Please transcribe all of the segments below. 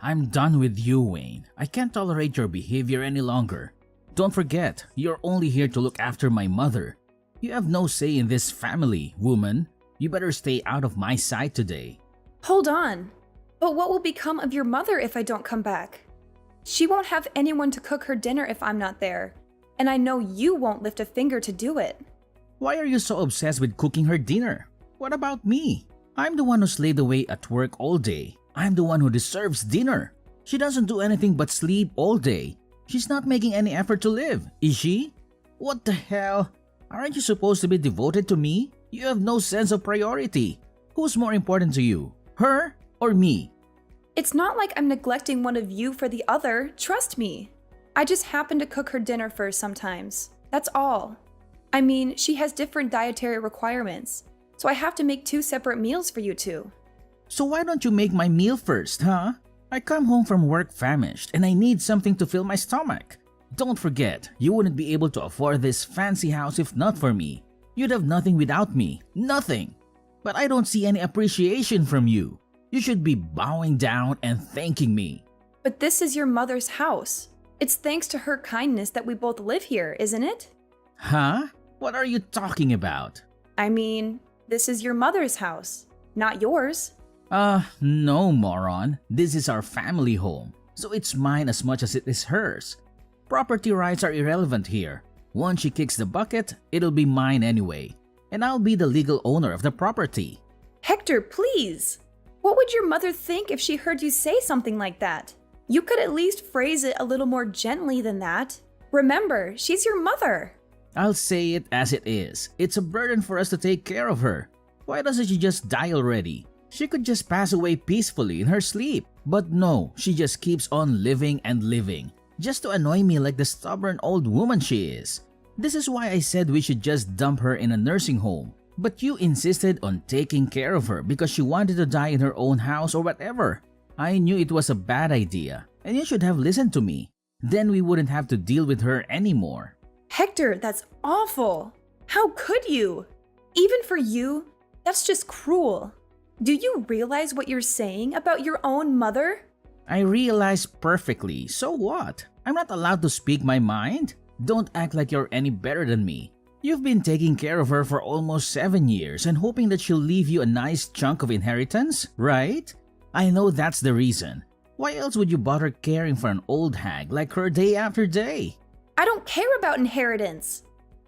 I'm done with you, Wayne. I can't tolerate your behavior any longer. Don't forget, you're only here to look after my mother. You have no say in this family, woman. You better stay out of my sight today. Hold on. But what will become of your mother if I don't come back? She won't have anyone to cook her dinner if I'm not there. And I know you won't lift a finger to do it. Why are you so obsessed with cooking her dinner? What about me? I'm the one who slaved away at work all day. I'm the one who deserves dinner. She doesn't do anything but sleep all day. She's not making any effort to live, is she? What the hell? Aren't you supposed to be devoted to me? You have no sense of priority. Who's more important to you, her or me? It's not like I'm neglecting one of you for the other, trust me. I just happen to cook her dinner first sometimes. That's all. I mean, she has different dietary requirements, so I have to make 2 separate meals for you two. So why don't you make my meal first, huh? I come home from work famished and I need something to fill my stomach. Don't forget, you wouldn't be able to afford this fancy house if not for me. You'd have nothing without me, nothing. But I don't see any appreciation from you. You should be bowing down and thanking me. But this is your mother's house. It's thanks to her kindness that we both live here, isn't it? Huh? What are you talking about? I mean, this is your mother's house, not yours. No, moron. This is our family home, so it's mine as much as it is hers. Property rights are irrelevant here. Once she kicks the bucket, it'll be mine anyway, and I'll be the legal owner of the property. Hector, please! What would your mother think if she heard you say something like that? You could at least phrase it a little more gently than that. Remember, she's your mother. I'll say it as it is. It's a burden for us to take care of her. Why doesn't she just die already? She could just pass away peacefully in her sleep. But no, she just keeps on living and living, just to annoy me like the stubborn old woman she is. This is why I said we should just dump her in a nursing home. But you insisted on taking care of her because she wanted to die in her own house or whatever. I knew it was a bad idea, and you should have listened to me. Then we wouldn't have to deal with her anymore. Hector, that's awful. How could you? Even for you, that's just cruel. Do you realize what you're saying about your own mother? I realize perfectly. So what? I'm not allowed to speak my mind? Don't act like you're any better than me. You've been taking care of her for almost 7 years and hoping that she'll leave you a nice chunk of inheritance, right? I know that's the reason. Why else would you bother caring for an old hag like her day after day? I don't care about inheritance.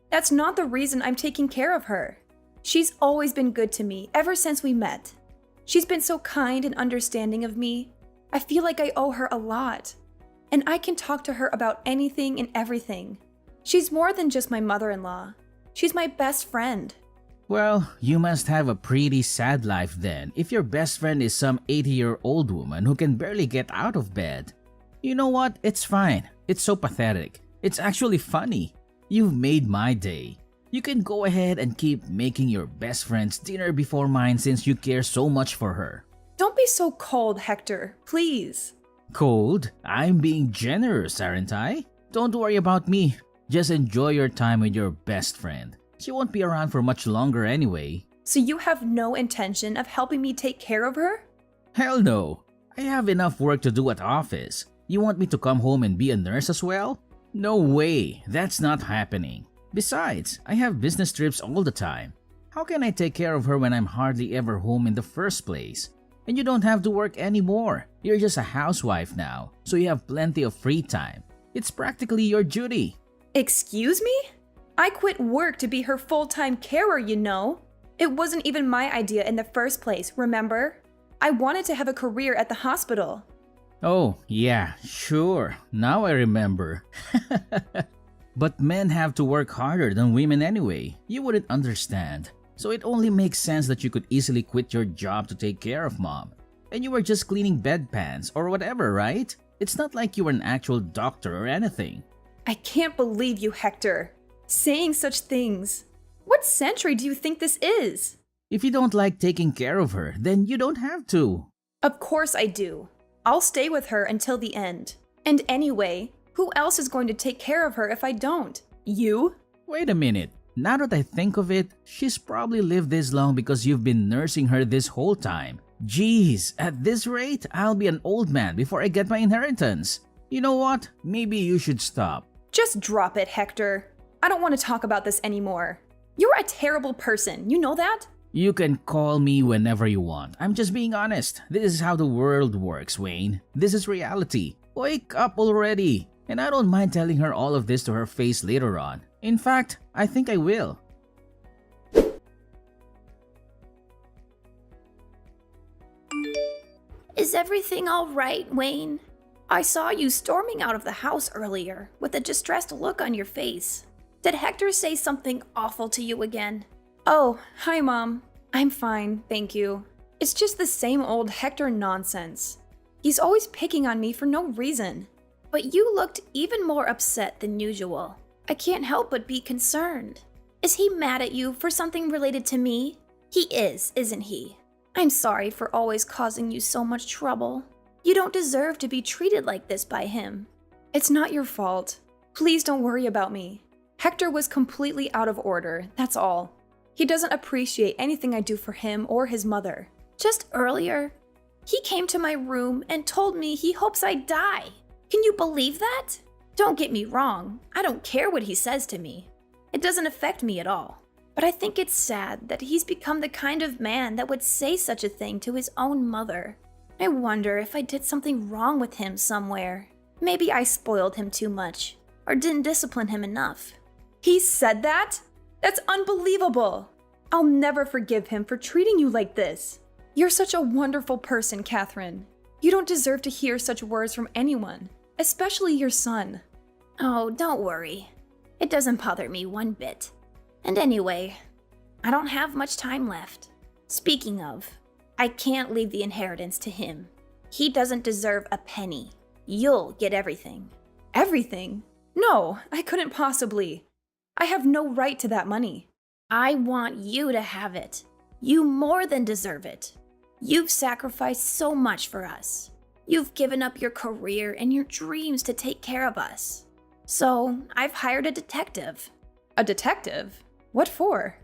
That's not the reason I'm taking care of her. She's always been good to me ever since we met. She's been so kind and understanding of me. I feel like I owe her a lot. And I can talk to her about anything and everything. She's more than just my mother-in-law. She's my best friend. Well, you must have a pretty sad life then if your best friend is some 80-year-old woman who can barely get out of bed. You know what? It's fine. It's so pathetic. It's actually funny. You've made my day. You can go ahead and keep making your best friend's dinner before mine since you care so much for her. Don't be so cold, Hector. Please. Cold? I'm being generous, aren't I? Don't worry about me. Just enjoy your time with your best friend. She won't be around for much longer anyway. So you have no intention of helping me take care of her? Hell no. I have enough work to do at office. You want me to come home and be a nurse as well? No way. That's not happening. Besides, I have business trips all the time. How can I take care of her when I'm hardly ever home in the first place? And you don't have to work anymore. You're just a housewife now, so you have plenty of free time. It's practically your duty. Excuse me? I quit work to be her full-time carer, you know. It wasn't even my idea in the first place, remember? I wanted to have a career at the hospital. Oh, yeah, sure. Now I remember. But men have to work harder than women anyway. You wouldn't understand. So it only makes sense that you could easily quit your job to take care of mom. And you were just cleaning bedpans or whatever, right? It's not like you were an actual doctor or anything. I can't believe you, Hector. Saying such things. What century do you think this is? If you don't like taking care of her, then you don't have to. Of course I do. I'll stay with her until the end. And anyway, who else is going to take care of her if I don't? You? Wait a minute. Now that I think of it, she's probably lived this long because you've been nursing her this whole time. Jeez, at this rate, I'll be an old man before I get my inheritance. You know what? Maybe you should stop. Just drop it, Hector. I don't want to talk about this anymore. You're a terrible person, you know that? You can call me whenever you want. I'm just being honest. This is how the world works, Wayne. This is reality. Wake up already. And I don't mind telling her all of this to her face later on. In fact, I think I will. Is everything all right, Wayne? I saw you storming out of the house earlier with a distressed look on your face. Did Hector say something awful to you again? Oh, hi, Mom. I'm fine, thank you. It's just the same old Hector nonsense. He's always picking on me for no reason. But you looked even more upset than usual. I can't help but be concerned. Is he mad at you for something related to me? He is, isn't he? I'm sorry for always causing you so much trouble. You don't deserve to be treated like this by him. It's not your fault. Please don't worry about me. Hector was completely out of order, that's all. He doesn't appreciate anything I do for him or his mother. Just earlier, he came to my room and told me he hopes I die. Can you believe that? Don't get me wrong, I don't care what he says to me. It doesn't affect me at all. But I think it's sad that he's become the kind of man that would say such a thing to his own mother. I wonder if I did something wrong with him somewhere. Maybe I spoiled him too much, or didn't discipline him enough. He said that? That's unbelievable! I'll never forgive him for treating you like this. You're such a wonderful person, Catherine. You don't deserve to hear such words from anyone, especially your son. Oh, don't worry. It doesn't bother me one bit. And anyway, I don't have much time left. Speaking of, I can't leave the inheritance to him. He doesn't deserve a penny. You'll get everything. Everything? No, I couldn't possibly. I have no right to that money. I want you to have it. You more than deserve it. You've sacrificed so much for us. You've given up your career and your dreams to take care of us. So, I've hired a detective. A detective? What for?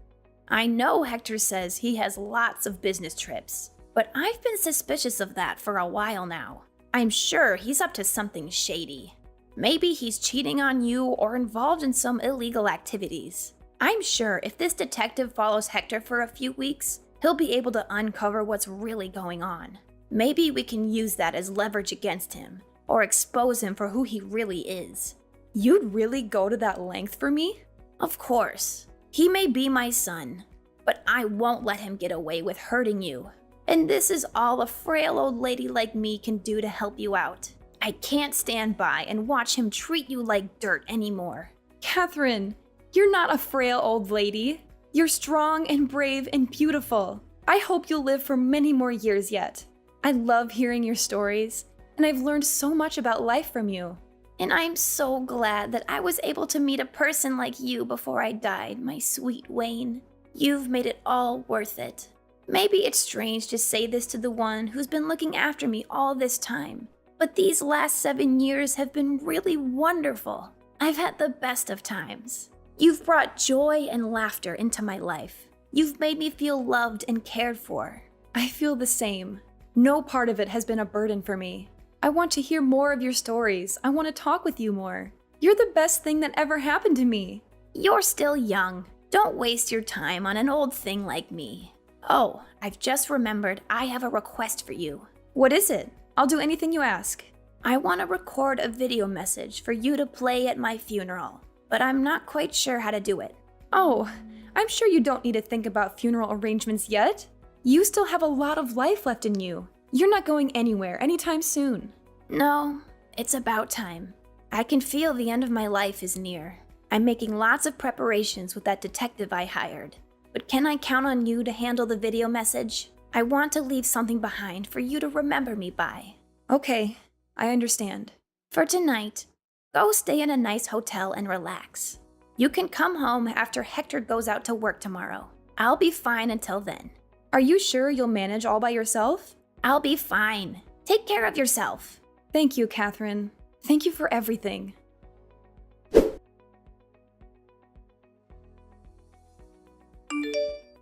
I know Hector says he has lots of business trips, but I've been suspicious of that for a while now. I'm sure he's up to something shady. Maybe he's cheating on you or involved in some illegal activities. I'm sure if this detective follows Hector for a few weeks, he'll be able to uncover what's really going on. Maybe we can use that as leverage against him, or expose him for who he really is. You'd really go to that length for me? Of course. He may be my son, but I won't let him get away with hurting you. And this is all a frail old lady like me can do to help you out. I can't stand by and watch him treat you like dirt anymore. Catherine, you're not a frail old lady. You're strong and brave and beautiful. I hope you'll live for many more years yet. I love hearing your stories, and I've learned so much about life from you. And I'm so glad that I was able to meet a person like you before I died, my sweet Wayne. You've made it all worth it. Maybe it's strange to say this to the one who's been looking after me all this time, but these last 7 years have been really wonderful. I've had the best of times. You've brought joy and laughter into my life. You've made me feel loved and cared for. I feel the same. No part of it has been a burden for me. I want to hear more of your stories. I want to talk with you more. You're the best thing that ever happened to me. You're still young. Don't waste your time on an old thing like me. Oh, I've just remembered I have a request for you. What is it? I'll do anything you ask. I want to record a video message for you to play at my funeral, but I'm not quite sure how to do it. Oh, I'm sure you don't need to think about funeral arrangements yet. You still have a lot of life left in you. You're not going anywhere anytime soon. No, it's about time. I can feel the end of my life is near. I'm making lots of preparations with that detective I hired. But can I count on you to handle the video message? I want to leave something behind for you to remember me by. Okay, I understand. For tonight, go stay in a nice hotel and relax. You can come home after Hector goes out to work tomorrow. I'll be fine until then. Are you sure you'll manage all by yourself? I'll be fine. Take care of yourself. Thank you, Catherine. Thank you for everything.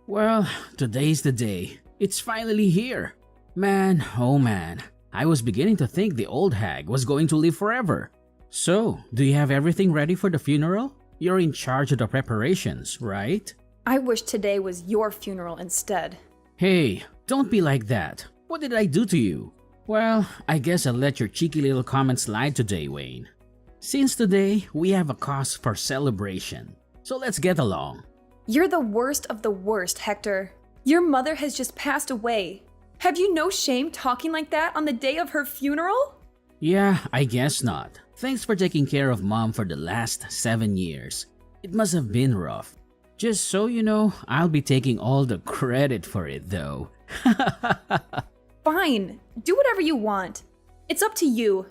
Well, today's the day. It's finally here. Man, oh man, I was beginning to think the old hag was going to live forever. So, do you have everything ready for the funeral? You're in charge of the preparations, right? I wish today was your funeral instead. Hey, don't be like that. What did I do to you? Well, I guess I'll let your cheeky little comment slide today, Wayne. Since today, we have a cause for celebration. So let's get along. You're the worst of the worst, Hector. Your mother has just passed away. Have you no shame talking like that on the day of her funeral? Yeah, I guess not. Thanks for taking care of Mom for the last 7 years. It must have been rough. Just so you know, I'll be taking all the credit for it though. Fine, do whatever you want. It's up to you.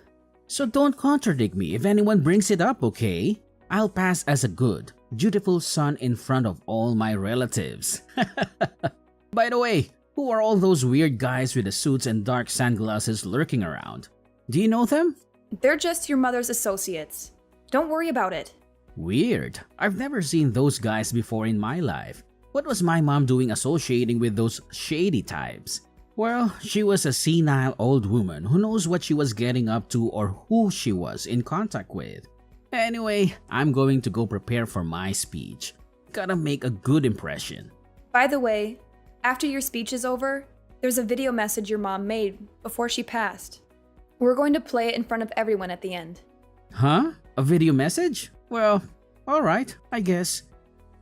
So don't contradict me if anyone brings it up, okay? I'll pass as a good, dutiful son in front of all my relatives. By the way, who are all those weird guys with the suits and dark sunglasses lurking around? Do you know them? They're just your mother's associates. Don't worry about it. Weird. I've never seen those guys before in my life. What was my mom doing associating with those shady types? Well, she was a senile old woman who knows what she was getting up to or who she was in contact with. Anyway, I'm going to go prepare for my speech. Gotta make a good impression. By the way, after your speech is over, there's a video message your mom made before she passed. We're going to play it in front of everyone at the end. Huh? A video message? Well, alright, I guess.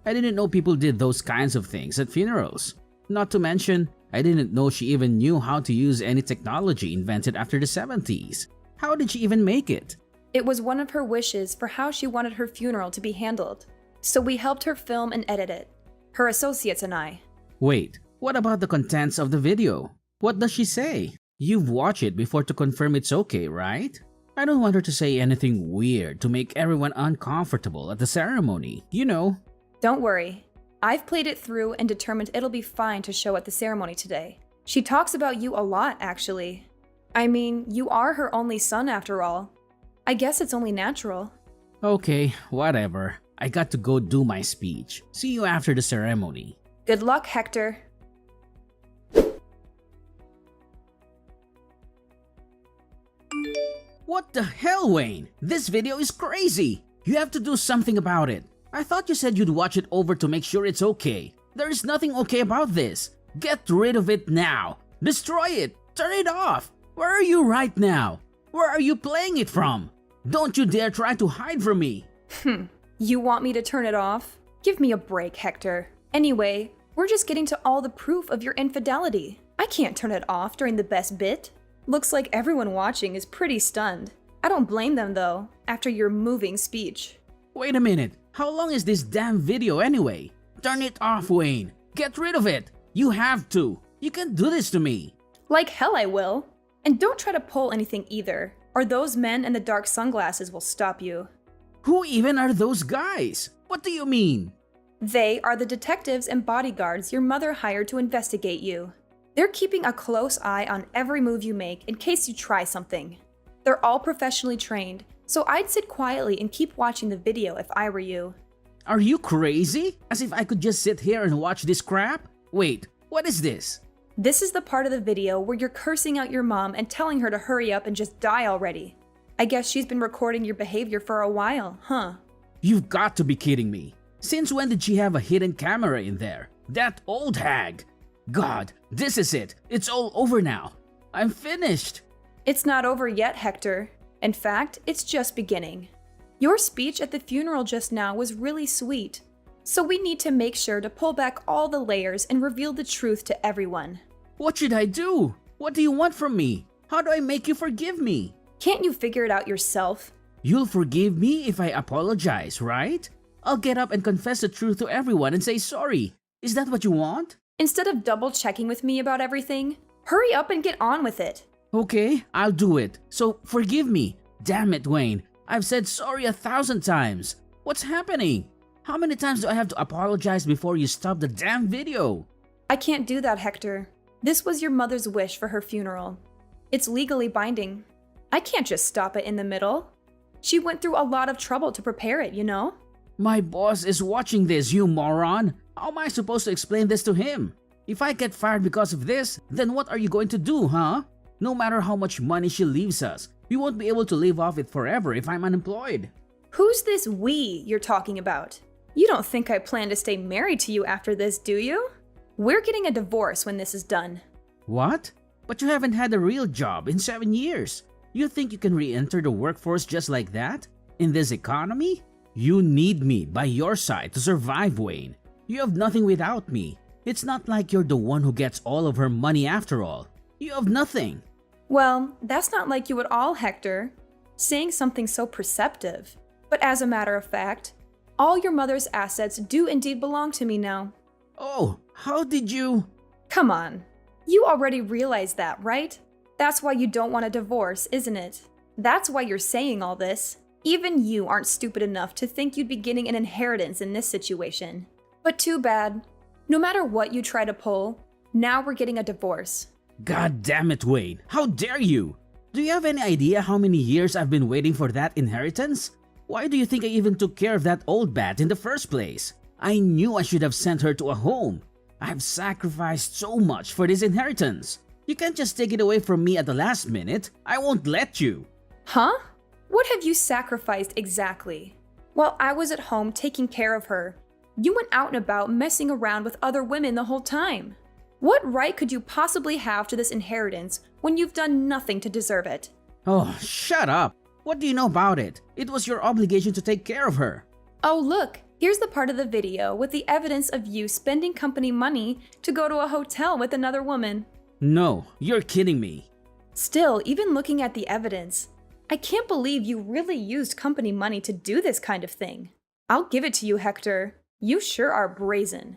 I didn't know people did those kinds of things at funerals. Not to mention, I didn't know she even knew how to use any technology invented after the 70s. How did she even make it? It was one of her wishes for how she wanted her funeral to be handled, so we helped her film and edit it. Her associates and I. Wait, what about the contents of the video? What does she say? You've watched it before to confirm it's okay, right? I don't want her to say anything weird to make everyone uncomfortable at the ceremony, you know. Don't worry. I've played it through and determined it'll be fine to show at the ceremony today. She talks about you a lot, actually. I mean, you are her only son after all. I guess it's only natural. Okay, whatever. I got to go do my speech. See you after the ceremony. Good luck, Hector. What the hell, Wayne? This video is crazy! You have to do something about it. I thought you said you'd watch it over to make sure it's okay. There is nothing okay about this. Get rid of it now. Destroy it. Turn it off. Where are you right now? Where are you playing it from? Don't you dare try to hide from me. You want me to turn it off? Give me a break, Hector. Anyway, we're just getting to all the proof of your infidelity. I can't turn it off during the best bit. Looks like everyone watching is pretty stunned. I don't blame them though, after your moving speech. Wait a minute. How long is this damn video anyway? Turn it off, Wayne. Get rid of it. You have to. You can't do this to me. Like hell I will. And don't try to pull anything either, or those men in the dark sunglasses will stop you. Who even are those guys? What do you mean? They are the detectives and bodyguards your mother hired to investigate you. They're keeping a close eye on every move you make in case you try something. They're all professionally trained, so I'd sit quietly and keep watching the video if I were you. Are you crazy? As if I could just sit here and watch this crap? Wait, what is this? This is the part of the video where you're cursing out your mom and telling her to hurry up and just die already. I guess she's been recording your behavior for a while, huh? You've got to be kidding me. Since when did she have a hidden camera in there? That old hag! God, this is it. It's all over now. I'm finished. It's not over yet, Hector. In fact, it's just beginning. Your speech at the funeral just now was really sweet, so we need to make sure to pull back all the layers and reveal the truth to everyone. What should I do? What do you want from me? How do I make you forgive me? Can't you figure it out yourself? You'll forgive me if I apologize, right? I'll get up and confess the truth to everyone and say sorry. Is that what you want? Instead of double checking with me about everything, hurry up and get on with it. Okay, I'll do it. So forgive me. Damn it, Wayne. I've said sorry 1,000 times. What's happening? How many times do I have to apologize before you stop the damn video? I can't do that, Hector. This was your mother's wish for her funeral. It's legally binding. I can't just stop it in the middle. She went through a lot of trouble to prepare it, you know? My boss is watching this, you moron. How am I supposed to explain this to him? If I get fired because of this, then what are you going to do, huh? No matter how much money she leaves us, we won't be able to live off it forever if I'm unemployed. Who's this we you're talking about? You don't think I plan to stay married to you after this, do you? We're getting a divorce when this is done. What? But you haven't had a real job in 7 years. You think you can re-enter the workforce just like that? In this economy? You need me by your side to survive, Wayne. You have nothing without me. It's not like you're the one who gets all of her money after all. You have nothing. Well, that's not like you at all, Hector. Saying something so perceptive. But as a matter of fact, all your mother's assets do indeed belong to me now. Oh, how did you… Come on. You already realize that, right? That's why you don't want a divorce, isn't it? That's why you're saying all this. Even you aren't stupid enough to think you'd be getting an inheritance in this situation. But too bad. No matter what you try to pull, now we're getting a divorce. God damn it, Wayne. How dare you? Do you have any idea how many years I've been waiting for that inheritance? Why do you think I even took care of that old bat in the first place? I knew I should have sent her to a home. I've sacrificed so much for this inheritance. You can't just take it away from me at the last minute. I won't let you. Huh? What have you sacrificed exactly? While I was at home taking care of her, you went out and about messing around with other women the whole time. What right could you possibly have to this inheritance when you've done nothing to deserve it? Oh, shut up. What do you know about it? It was your obligation to take care of her. Oh look, here's the part of the video with the evidence of you spending company money to go to a hotel with another woman. No, you're kidding me. Still, even looking at the evidence, I can't believe you really used company money to do this kind of thing. I'll give it to you, Hector. You sure are brazen.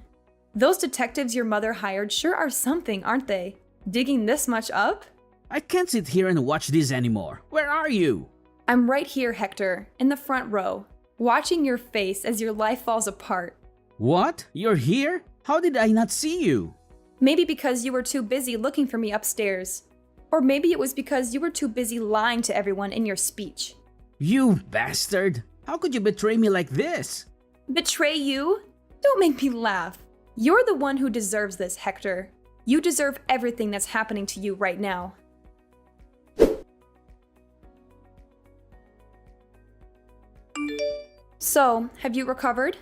Those detectives your mother hired sure are something, aren't they? Digging this much up? I can't sit here and watch this anymore. Where are you? I'm right here, Hector, in the front row, watching your face as your life falls apart. What? You're here? How did I not see you? Maybe because you were too busy looking for me upstairs. Or maybe it was because you were too busy lying to everyone in your speech. You bastard! How could you betray me like this? Betray you? Don't make me laugh. You're the one who deserves this, Hector. You deserve everything that's happening to you right now. So, have you recovered?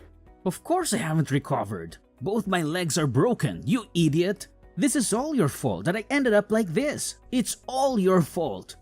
Of course I haven't recovered. Both my legs are broken, you idiot. This is all your fault that I ended up like this. It's all your fault.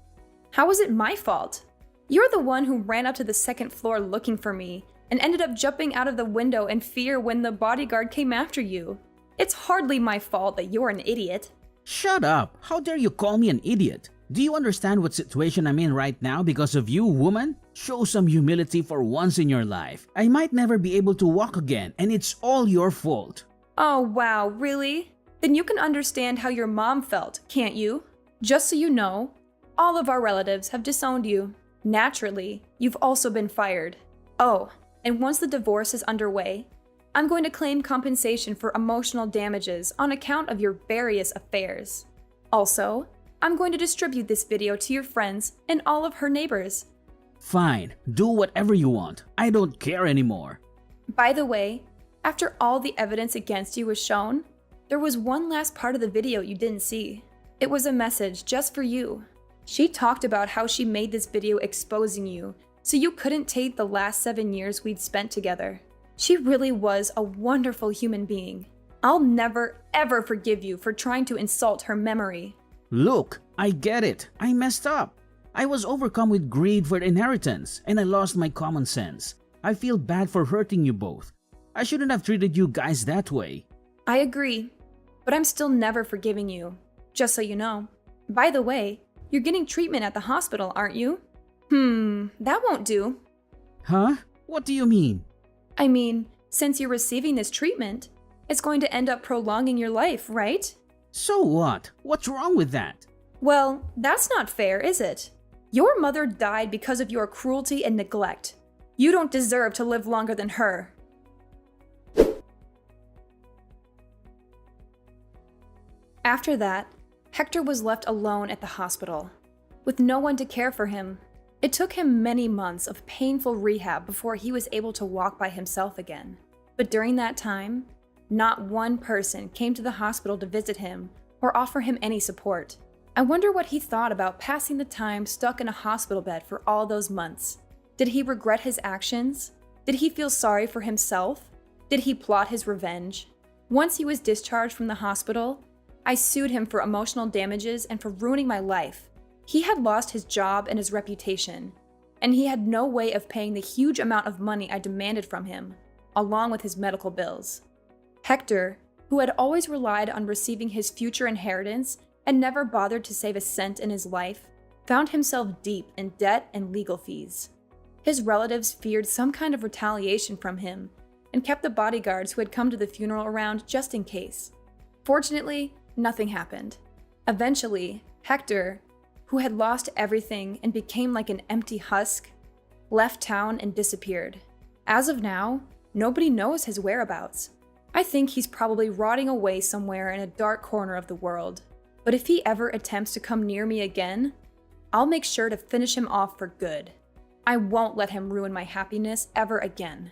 How is it my fault? You're the one who ran up to the second floor looking for me and ended up jumping out of the window in fear when the bodyguard came after you. It's hardly my fault that you're an idiot. Shut up! How dare you call me an idiot? Do you understand what situation I'm in right now because of you, woman? Show some humility for once in your life. I might never be able to walk again, and it's all your fault. Oh wow, really? Then you can understand how your mom felt, can't you? Just so you know, all of our relatives have disowned you. Naturally, you've also been fired. Oh, and once the divorce is underway, I'm going to claim compensation for emotional damages on account of your various affairs. Also, I'm going to distribute this video to your friends and all of her neighbors. Fine, do whatever you want. I don't care anymore. By the way, after all the evidence against you was shown, there was one last part of the video you didn't see. It was a message just for you. She talked about how she made this video exposing you so you couldn't take the last 7 years we'd spent together. She really was a wonderful human being. I'll never ever forgive you for trying to insult her memory. Look, I get it. I messed up. I was overcome with greed for the inheritance, and I lost my common sense. I feel bad for hurting you both. I shouldn't have treated you guys that way. I agree, but I'm still never forgiving you, just so you know. By the way, you're getting treatment at the hospital, aren't you? That won't do. Huh? What do you mean? I mean, since you're receiving this treatment, it's going to end up prolonging your life, right? So what? What's wrong with that? Well, that's not fair, is it? Your mother died because of your cruelty and neglect. You don't deserve to live longer than her. After that, Hector was left alone at the hospital, with no one to care for him. It took him many months of painful rehab before he was able to walk by himself again. But during that time, Not one person came to the hospital to visit him or offer him any support. I wonder what he thought about passing the time stuck in a hospital bed for all those months. Did he regret his actions? Did he feel sorry for himself? Did he plot his revenge? Once he was discharged from the hospital, I sued him for emotional damages and for ruining my life. He had lost his job and his reputation, and he had no way of paying the huge amount of money I demanded from him, along with his medical bills. Hector, who had always relied on receiving his future inheritance and never bothered to save a cent in his life, found himself deep in debt and legal fees. His relatives feared some kind of retaliation from him and kept the bodyguards who had come to the funeral around just in case. Fortunately, nothing happened. Eventually, Hector, who had lost everything and became like an empty husk, left town and disappeared. As of now, nobody knows his whereabouts. I think he's probably rotting away somewhere in a dark corner of the world. But if he ever attempts to come near me again, I'll make sure to finish him off for good. I won't let him ruin my happiness ever again.